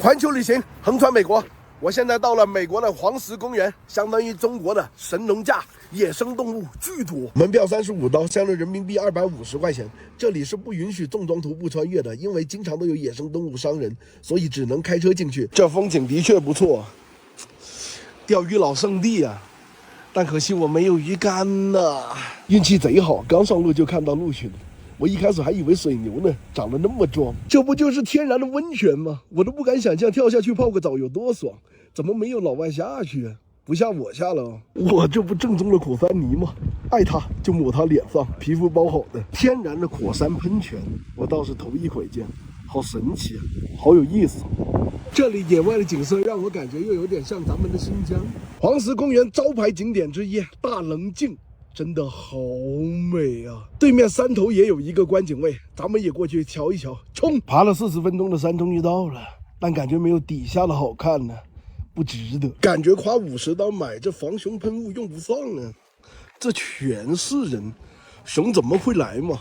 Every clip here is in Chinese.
环球旅行，横穿美国。我现在到了美国的黄石公园，相当于中国的神农架，野生动物巨多。门票35刀，相当于人民币250块钱。这里是不允许重装徒步穿越的，因为经常都有野生动物伤人，所以只能开车进去。这风景的确不错，钓鱼老圣地啊！但可惜我没有鱼竿呐，运气贼好，刚上路就看到鹿群。我一开始还以为水牛呢，长得那么壮，这不就是天然的温泉吗？我都不敢想象跳下去泡个澡有多爽。怎么没有老外下去啊？不下我下了啊！我这不正宗的火山泥吗？爱它就抹它脸上，皮肤包好的天然的火山喷泉，我倒是头一回见，好神奇啊，好有意思。这里野外的景色让我感觉又有点像咱们的新疆。黄石公园招牌景点之一大棱镜。真的好美啊！对面山头也有一个观景位，咱们也过去瞧一瞧。冲！爬了40分钟的山终于到了，但感觉没有底下的好看呢，不值得。感觉花50刀买这防熊喷雾用不上啊，这全是人，熊怎么会来嘛？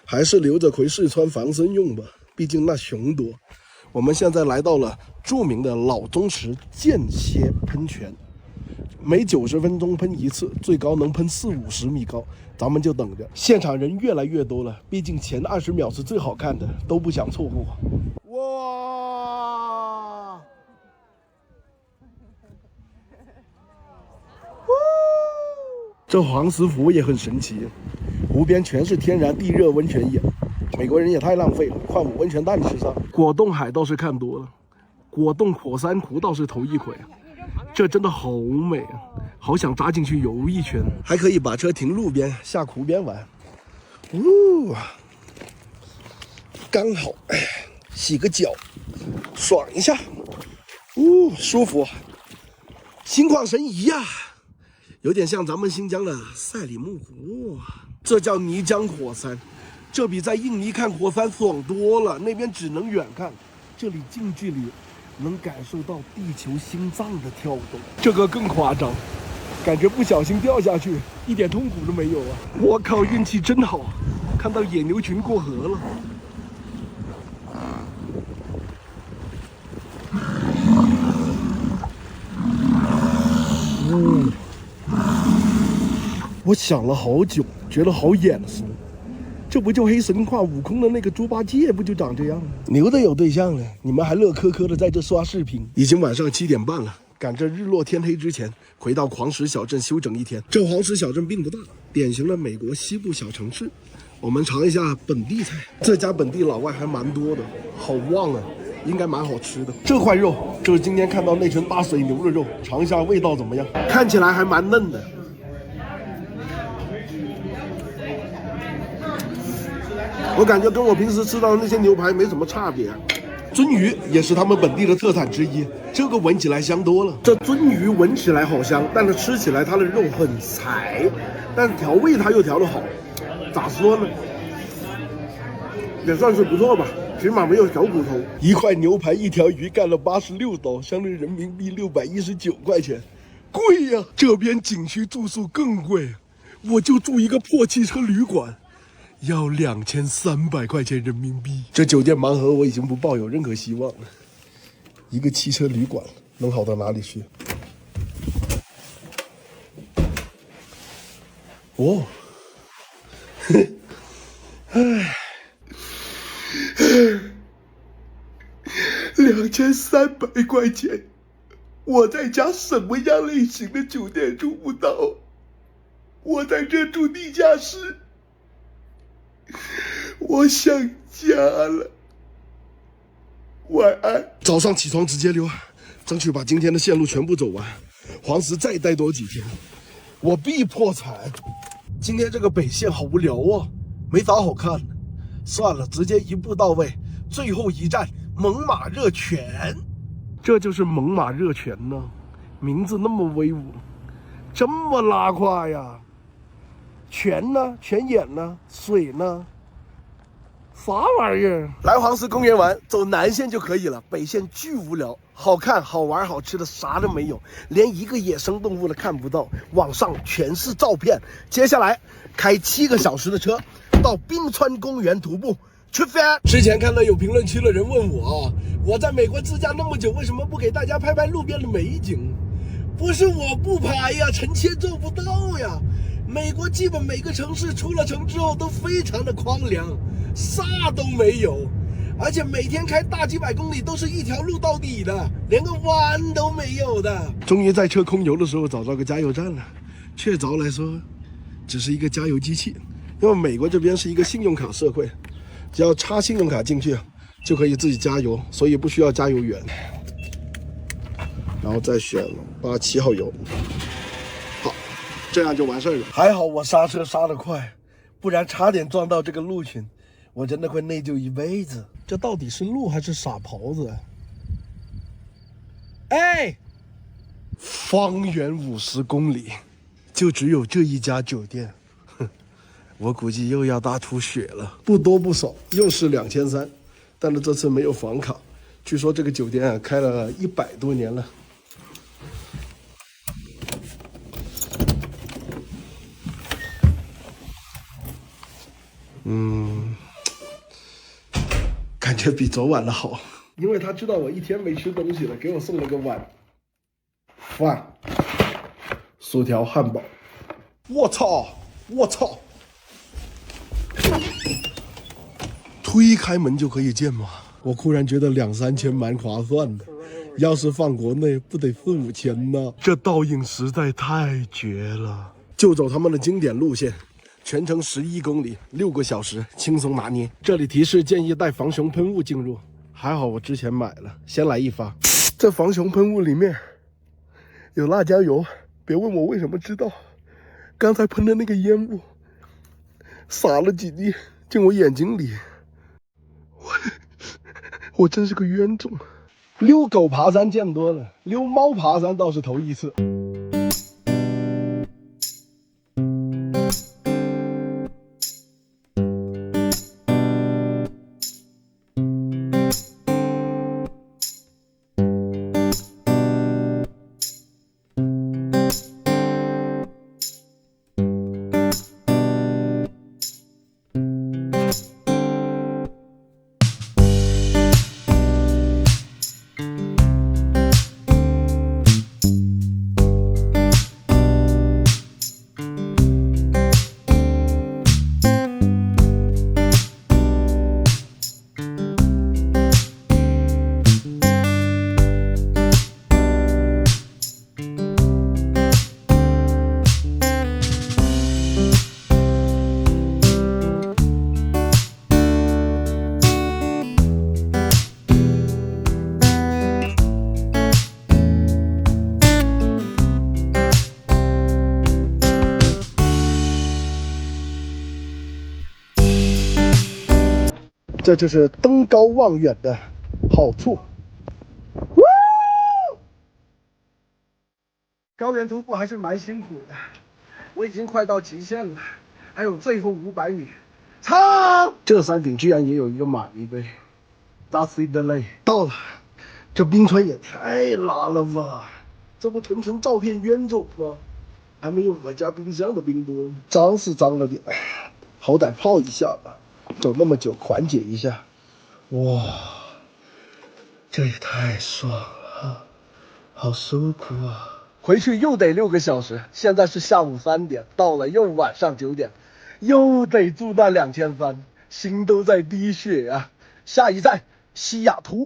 还是留着魁视川防身用吧，毕竟那熊多。我们现在来到了著名的老宗池间歇喷泉。每90分钟喷一次，最高能喷40-50米高，咱们就等着。现场人越来越多了，毕竟前20秒是最好看的，都不想错过。哇！这黄石湖也很神奇，湖边全是天然地热温泉眼。美国人也太浪费了，矿物温泉蛋吃上。果冻海倒是看多了，果冻火山湖倒是头一回啊。这真的好美啊，好想扎进去游一圈，还可以把车停路边下湖边玩。刚好洗个脚爽一下，舒服，心旷神怡呀，有点像咱们新疆的赛里木湖。这叫泥浆火山，这比在印尼看火山爽多了，那边只能远看，这里近距离能感受到地球心脏的跳动，这个更夸张，感觉不小心掉下去，一点痛苦都没有啊！我靠，运气真好，看到野牛群过河了。我想了好久，觉得好眼熟。这不就黑神话悟空的那个猪八戒不就长这样吗？牛的有对象了，你们还乐呵呵的在这刷视频。已经晚上7点半了，赶着日落天黑之前回到黄石小镇休整一天。这黄石小镇并不大，典型的美国西部小城市。我们尝一下本地菜，这家本地老外还蛮多的，好旺啊，应该蛮好吃的。这块肉就是今天看到那群大水牛的肉，尝一下味道怎么样？看起来还蛮嫩的。我感觉跟我平时吃到的那些牛排没什么差别。鳟鱼也是他们本地的特产之一，这个闻起来香多了。这鳟鱼闻起来好香，但是吃起来它的肉很柴，但调味它又调得好，咋说呢？也算是不错吧，起码没有小骨头。一块牛排一条鱼干了86刀，相当于人民币619块钱，贵呀！这边景区住宿更贵，我就住一个破汽车旅馆。要2300块钱人民币，这酒店盲盒我已经不抱有任何希望了。一个汽车旅馆能好到哪里去？哦，唉，2300块钱，我在家什么样类型的酒店住不到？我在这住地下室。我想家了，晚安。早上起床直接溜，争取把今天的线路全部走完。黄石再待多几天，我必破产。今天这个北线好无聊啊，没啥好看的。算了，直接一步到位。最后一站猛犸热泉，这就是猛犸热泉呢，名字那么威武，这么拉胯呀。泉呢？泉眼呢？水呢？啥玩意儿？来黄石公园玩，走南线就可以了。北线巨无聊，好看、好玩、好吃的啥都没有，连一个野生动物都看不到，网上全是照片。接下来开7个小时的车到冰川公园徒步，吃饭。之前看到有评论区的人问我，我在美国自驾那么久，为什么不给大家拍拍路边的美景？不是我不拍呀，臣妾做不到呀。美国基本每个城市出了城之后都非常的荒凉，啥都没有，而且每天开大几百公里都是一条路到底的，连个弯都没有的。终于在车空油的时候找到个加油站了，确凿来说只是一个加油机器，因为美国这边是一个信用卡社会，只要插信用卡进去就可以自己加油，所以不需要加油员。然后再选87号油，好，这样就完事儿了。还好我刹车刹得快，不然差点撞到这个鹿群，我真的会内疚一辈子。这到底是鹿还是傻狍子？哎，方圆50公里就只有这一家酒店，我估计又要大吐血了。不多不少，又是2300，但是这次没有房卡。据说这个酒店开了100多年了。感觉比昨晚的好，因为他知道我一天没吃东西了，给我送了个碗饭、薯条、汉堡。我操！我操！推开门就可以见吗？我忽然觉得2、3千蛮划算的，要是放国内不得4、5千呢？这倒影实在太绝了！就走他们的经典路线。全程11公里，6个小时，轻松拿捏。这里提示建议带防熊喷雾进入，还好我之前买了，先来一发。这防熊喷雾里面有辣椒油，别问我为什么知道，刚才喷的那个烟雾洒了几滴进我眼睛里，我真是个冤种。遛狗爬山见多了，遛猫爬山倒是头一次。这就是登高望远的好处。高原徒步还是蛮辛苦的，我已经快到极限了，还有最后500米。操！这山顶居然也有一个马尼碑 ，That's it 的累。到了，这冰川也太拉了吧！这不纯纯照片冤种吗？还没有我家冰箱的冰多，脏是脏了点，好歹泡一下吧。走那么久，缓解一下。哇，这也太爽了，好舒服啊！回去又得6个小时，现在是下午3点，到了又晚上9点，又得住那2300，心都在滴血啊！下一站西雅图。